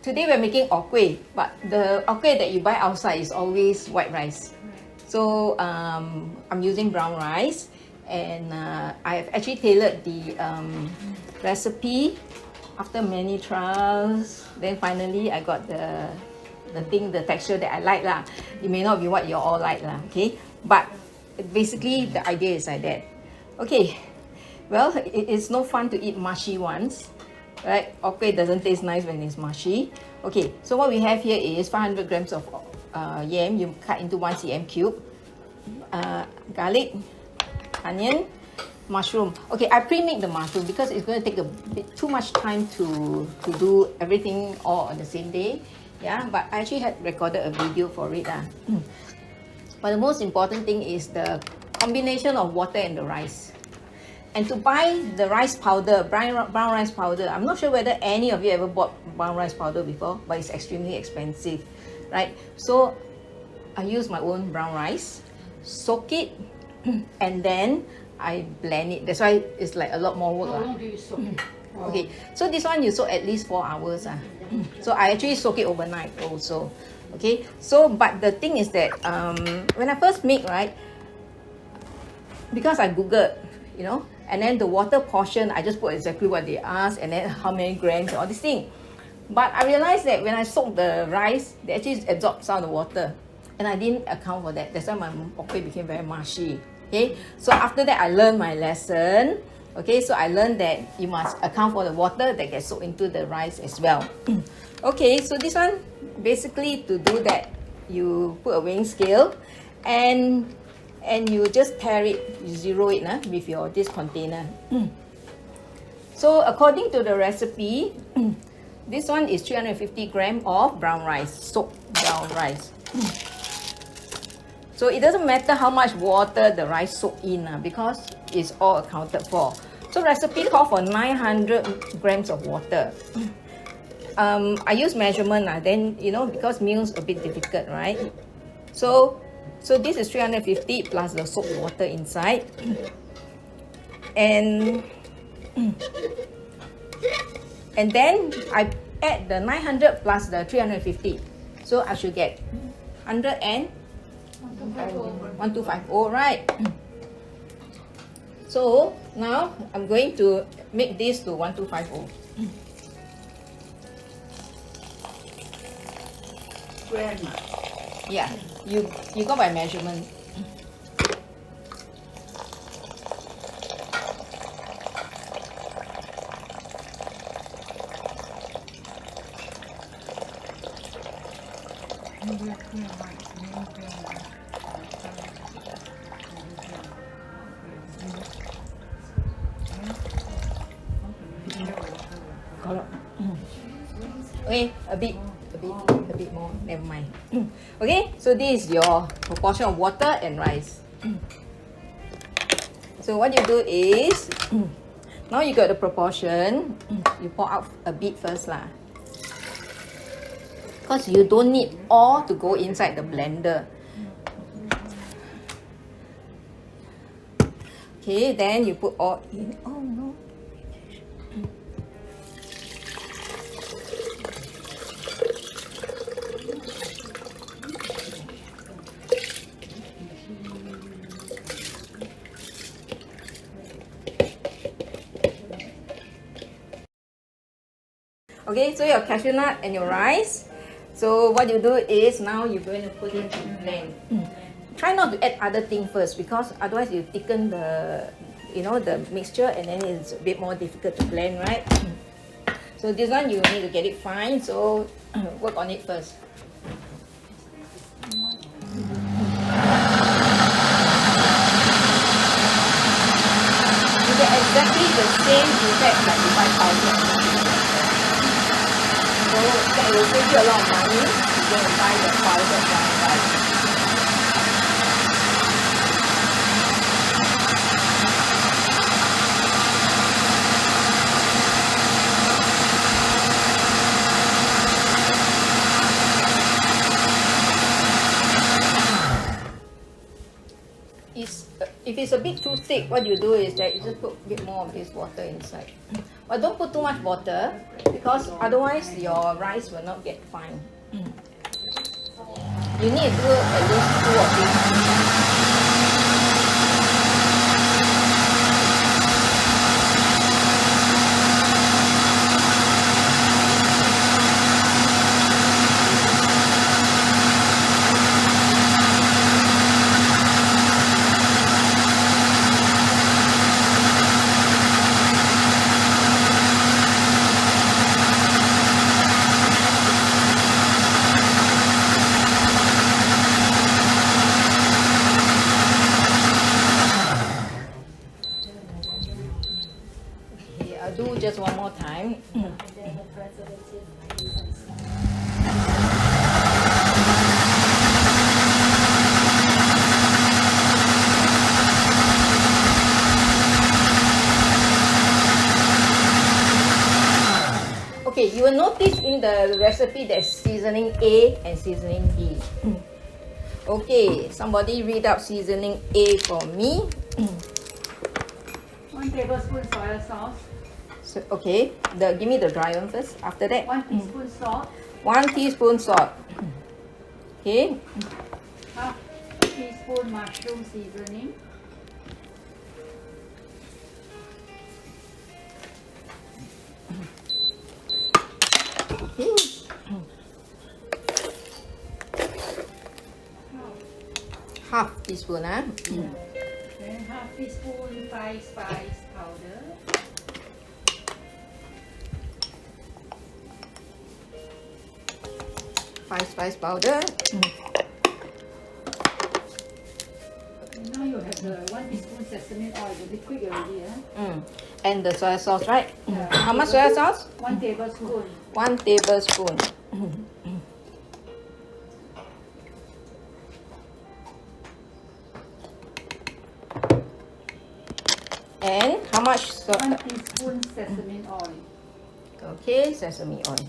today we're making okwe, but the okwe that you buy outside is always white rice. So I'm using brown rice, and I've actually tailored the recipe after many trials. Then finally I got the texture that I like lah. It may not be what you all like lah, okay? But basically the idea is like that. Okay, well, it's no fun to eat mushy ones, right? Okwe doesn't taste nice when it's mushy. Okay, so what we have here is 500 grams of yam. You cut into 1 cm cube. Garlic, onion, mushroom. Okay, I pre-made the mushroom because it's going to take a bit too much time to do everything all on the same day. Yeah, but I actually had recorded a video for it. But the most important thing is the combination of water and the rice. And to buy the rice powder, brown rice powder, I'm not sure whether any of you ever bought brown rice powder before, but it's extremely expensive, right? So I use my own brown rice, soak it, and then I blend it. That's why it's like a lot more work. How long do you soak it? Okay, so this one you soak at least 4 hours. So I actually soak it overnight also. Okay, so but the thing is that when I first make, right, because I googled, you know, and then the water portion, I just put exactly what they asked, and then how many grams, all this thing. But I realized that when I soak the rice, they actually absorb some of the water, and I didn't account for that. That's why my okwe became very mushy. Okay, so after that I learned my lesson. Okay, so I learned that you must account for the water that gets soaked into the rice as well. Okay, so this one, basically to do that, you put a weighing scale and you just tare it, you zero it with your this container. So according to the recipe, this one is 350 grams of brown rice, soaked brown rice. So it doesn't matter how much water the rice soak in because it's all accounted for. So recipe call for 900 grams of water. I use measurement then, you know, because meals a bit difficult, right? So this is 350 plus the soaked water inside. And then I add the 900 plus the 350. So I should get 100 and 1250, right? So now I'm going to make this to 1250. Gram. Yeah, you go by measurement. Okay, a bit more, never mind. Okay, so this is your proportion of water and rice. So what you do is, now you got the proportion, you pour out a bit first lah. Because you don't need all to go inside the blender. Okay, then you put all in. Oh no. Okay, so your cashew nut and your rice. So what you do is now you're going to put it in blend. Try not to add other things first because otherwise you thicken the, you know, the mixture and then it's a bit more difficult to blend, right? So this one you need to get it fine. So work on it first. You get exactly the same effect like you buy powder. So that will save you a lot of money. You're going to buy the powder brown rice. If it's a bit too thick, what you do is that you just put a bit more of this water inside. But don't put too much water because otherwise your rice will not get fine. You need to do at least 2 or 3 times. Do just one more time. Okay, you will notice in the recipe there's seasoning A and seasoning B. Okay, somebody read out seasoning A for me. 1 tablespoon soy sauce. So, okay, give me the dry one first. After that, 1 teaspoon salt. 1 teaspoon salt. Okay. Half teaspoon mushroom seasoning. Half teaspoon, huh? Then half teaspoon Thai spice powder. Thai spice powder. Now you have the 1 teaspoon sesame oil, the liquid already. And the soy sauce, right? Yeah. How much soy sauce? 1 tablespoon. 1 tablespoon. And how much? 1 teaspoon sesame oil. Okay, sesame oil.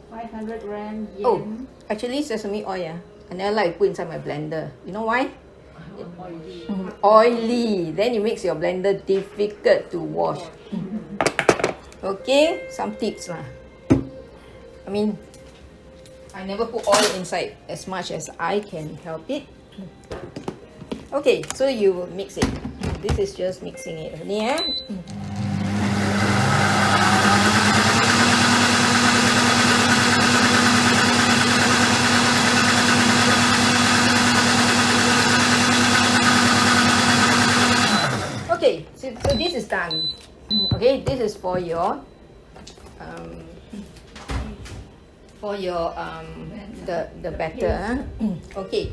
500 gram yam. Oh, actually sesame oil, yeah. I never like put inside my blender. You know why? Oily. Oily. Then it makes your blender difficult to wash. Okay, some tips lah. I mean, I never put oil inside as much as I can help it. Okay, so you mix it. This is just mixing it. Yeah. Okay, so this is done. Okay, this is for your the batter. Okay.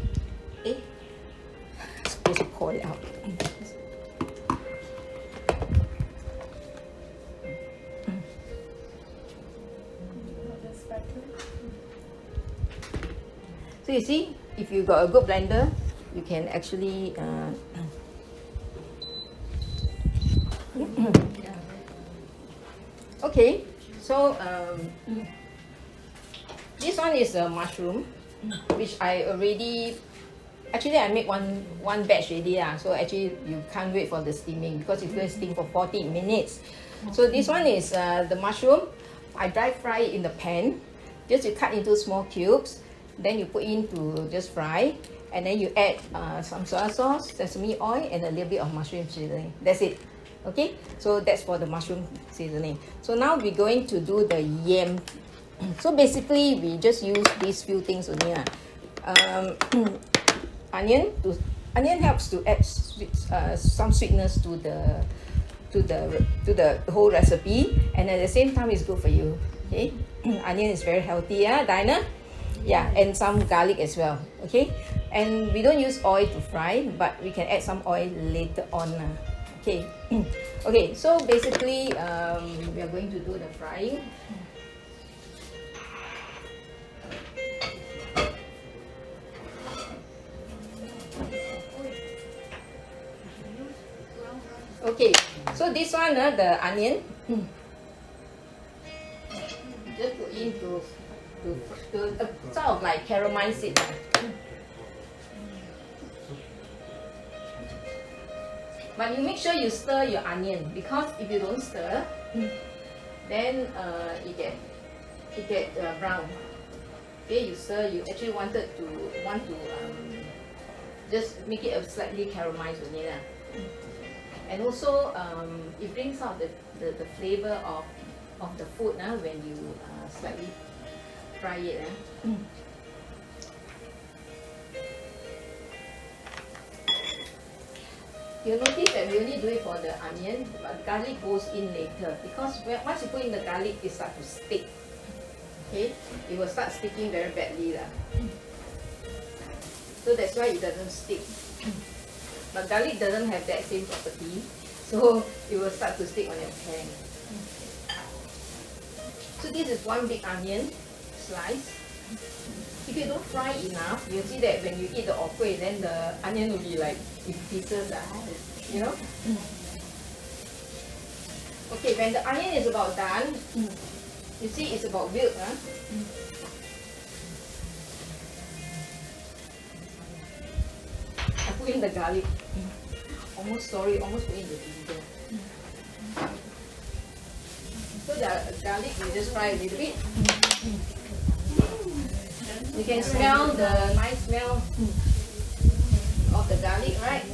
Supposed to pour it out. So you see, if you got a good blender, you can actually okay, so this one is a mushroom, which I already I make one batch already lah. So actually you can't wait for the steaming because it's going to steam for 40 minutes. So this one is the mushroom. I dry fry it in the pan. Just you cut into small cubes. Then you put in to just fry, and then you add some soy sauce, sesame oil, and a little bit of mushroom seasoning. That's it. Okay, so that's for the mushroom seasoning. So now we're going to do the yam. So basically, we just use these few things only. Onion helps to add some sweetness to the whole recipe, and at the same time, it's good for you. Okay, onion is very healthy. Yeah, Dinah. Yeah, and some garlic as well. Okay, and we don't use oil to fry, but we can add some oil later on. Okay, okay. So basically, we are going to do the frying. Okay, so this one, the onion, just put in to sort of like caramelize it. But you make sure you stir your onion, because if you don't stir, then it get brown. Okay, you stir. You actually want to just make it a slightly caramelized only lah. And also it brings out the flavor of the food when you slightly fry it. You'll notice that we only do it for the onion, but garlic goes in later, because once you put in the garlic, it starts to stick. Okay, it will start sticking very badly lah. So that's why it doesn't stick. But garlic doesn't have that same property, so it will start to stick on your pan. So this is one big onion slice. If you don't fry enough, you'll see that when you eat the okui, then the onion will be like in pieces, you know? Okay, when the onion is about done, you see it's about wilt. I put in the garlic. Almost put in the ginger. So the garlic, you just fry a little bit. You can smell the nice smell of the garlic, right?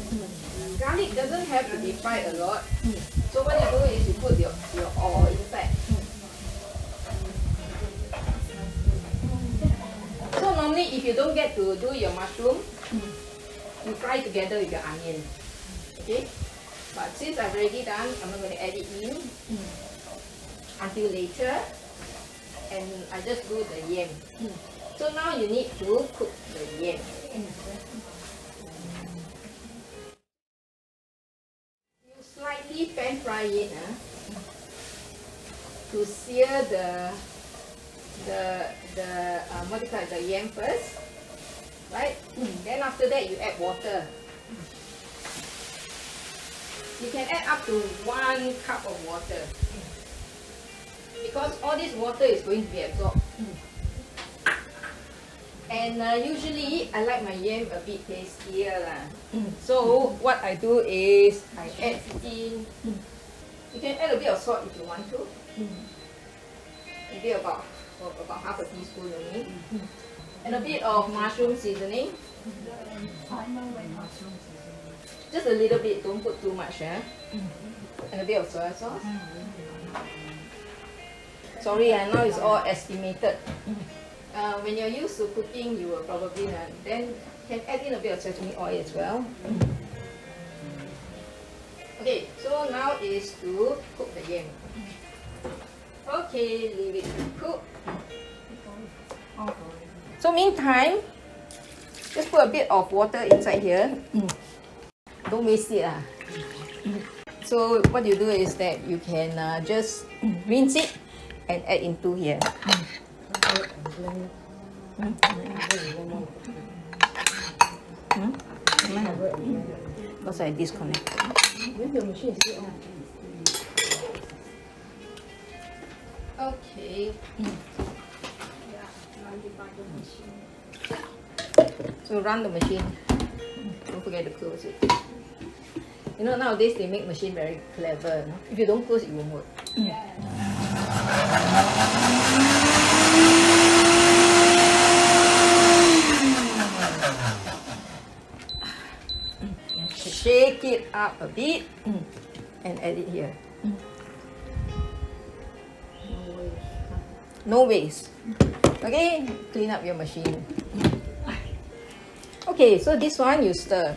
Garlic doesn't have to be fried a lot. So what you do is you put your oil inside. So normally if you don't get to do your mushroom, you fry together with your onion. Okay? But since I've already done, I'm not going to add it in until later. And I just do the yam. So now you need to cook the yam. You slightly pan fry it to sear the what do you call it, the yam first, right? Then after that you add water. You can add up to 1 cup of water, because all this water is going to be absorbed. And usually I like my yam a bit tastier lah. So what I do is I add in. You can add a bit of salt if you want to. Maybe about half a teaspoon only. And a bit of mushroom seasoning. Just a little bit. Don't put too much. And a bit of soy sauce. Sorry, now it's all estimated. When you're used to cooking, you will probably then can add in a bit of sesame oil as well. Okay, so now is to cook the yam. Okay, leave it to cook. So meantime, just put a bit of water inside here. Don't waste it. So what you do is that you can just rinse it and add into here. Because I disconnected. Okay. So run the machine. Don't forget to close it. You know, nowadays they make machine very clever. No? If you don't close it, it won't work. Shake it up a bit and add it here. No waste. Okay, clean up your machine. Okay, so this one you stir.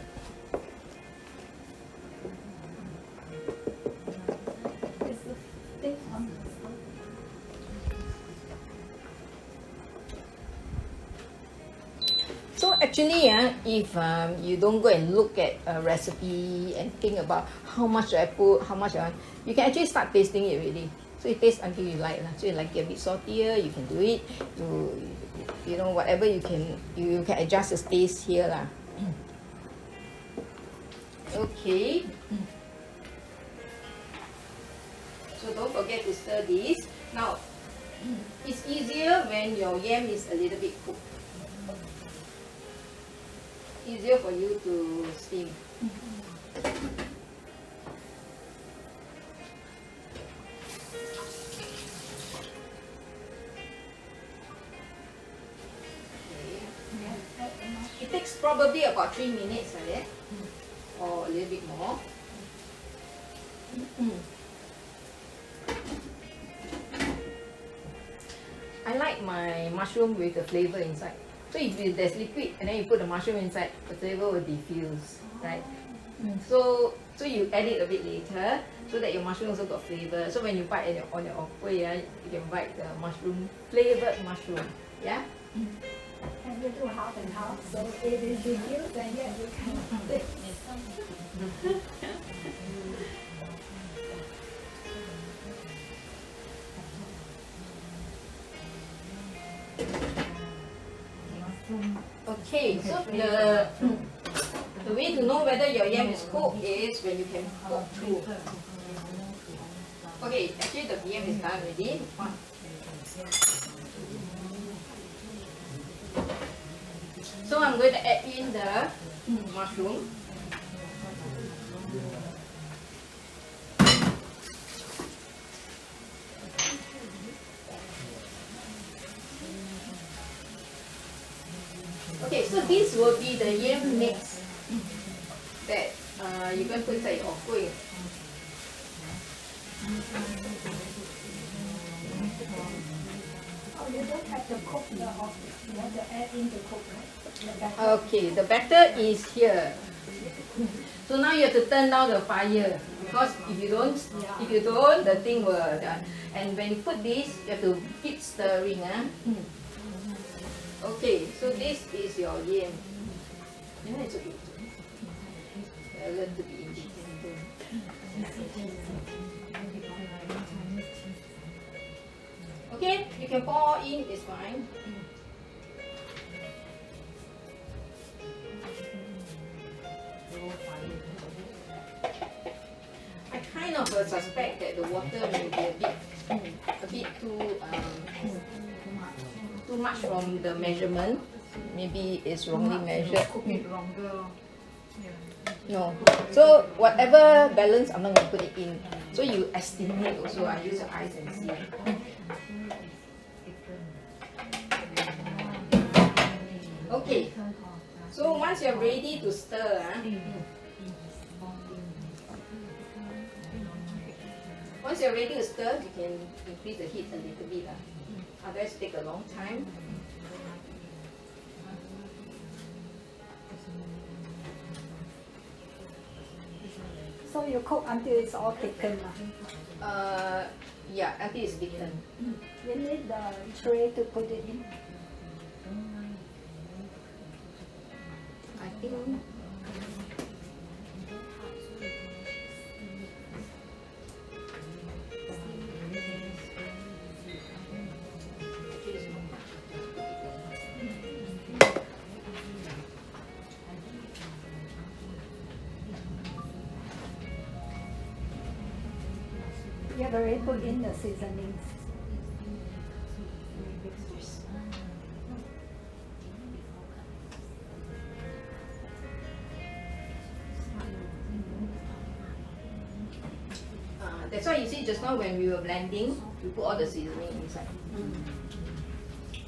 So actually, if you don't go and look at a recipe and think about how much I put, how much I want, you can actually start tasting it already. So it tastes until you like. So you like it a bit saltier, you can do it. You know, whatever you can adjust the taste here lah. Okay. So don't forget to stir this. Now, it's easier when your yam is a little bit cooked. Easier for you to steam. takes probably about 3 minutes like that, or a little bit more. I like my mushroom with the flavor inside. So if there's liquid and then you put the mushroom inside, the flavor will diffuse, right? So you add it a bit later so that your mushroom also got flavor. So when you bite on your okwe, you can bite the mushroom, flavored mushroom. Yeah? And you do half and half, so it is diffused and yet you can taste. Okay, so the way to know whether your yam is cooked is when you can poke through. Okay, actually the yam is done already. So I'm going to add in the mushroom. Okay, so this will be the yam mix that you're going to put inside your okwe. Oh, you don't have to cook the okwe. You have to add in the cook, right? Okay, the batter is here. So now you have to turn down the fire because if you don't, the thing will. And when you put this, you have to keep stirring. Okay, so this is your yam. It's okay. Learn to be independent. Okay, you can pour in, it's fine. I kind of suspect that the water may be a bit too much from the measurement. Maybe it's wrongly measured. Cook it longer. No. So whatever balance, I'm not going to put it in. So you estimate also. I use your eyes and see. Okay. So once you're ready to stir, once you're ready to stir, you can increase the heat a little bit. Otherwise, it take a long time. So you cook until it's all thickened. Yeah, until it's thickened. You need the tray to put it in. I think. You have already put in the seasonings. That's why you see just now when we were blending, we put all the seasoning inside.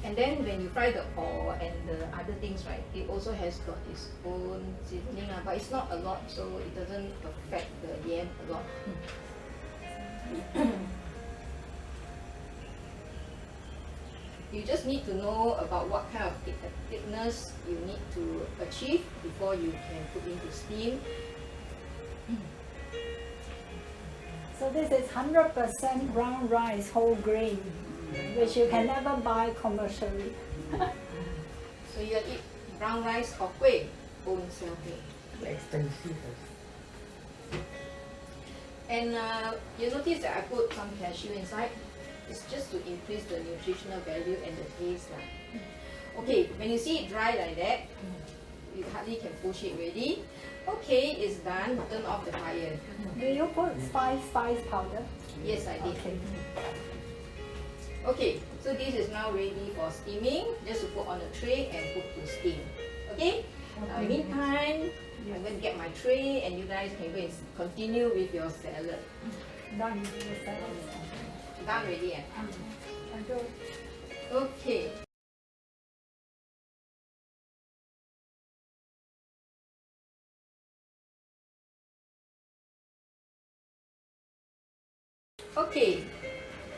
And then when you fry the oil and the other things, right, it also has got its own seasoning, but it's not a lot, so it doesn't affect the yam a lot. You just need to know about what kind of thickness you need to achieve before you can put into steam. So this is 100% brown rice, whole grain, which you can never buy commercially. So you eat brown rice or kueh, own self-made. Expensive. And you notice that I put some cashew inside. It's just to increase the nutritional value and the taste. Okay, when you see it dry like that, you hardly can push it ready. Okay, it's done. Turn off the fire. Do you put spice powder? Yes, I did. Okay. Okay, so this is now ready for steaming. Just to put on a tray and put to steam. Okay? Meantime, I'm going to get my tray and you guys can go and continue with your salad. Done with the salad. Done already? Okay. Okay,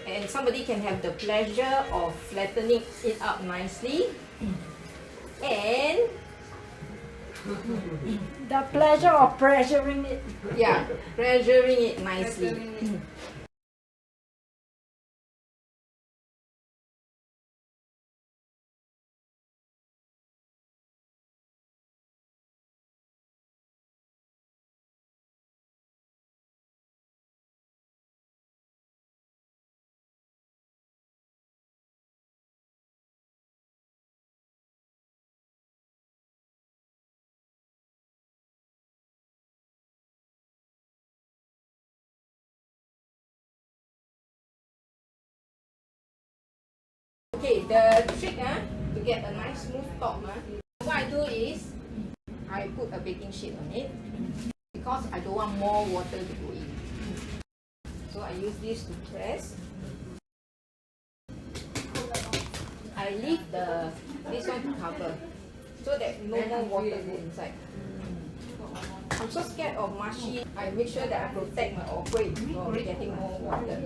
and somebody can have the pleasure of flattening it up nicely, and The pleasure of pressuring it. yeah, pressuring it nicely. Okay, the trick to get a nice smooth top, what I do is I put a baking sheet on it because I don't want more water to go in. So I use this to press. I leave this one to cover so that no more water go inside. I'm so scared of mushy. I make sure that I protect my okwe from getting more water.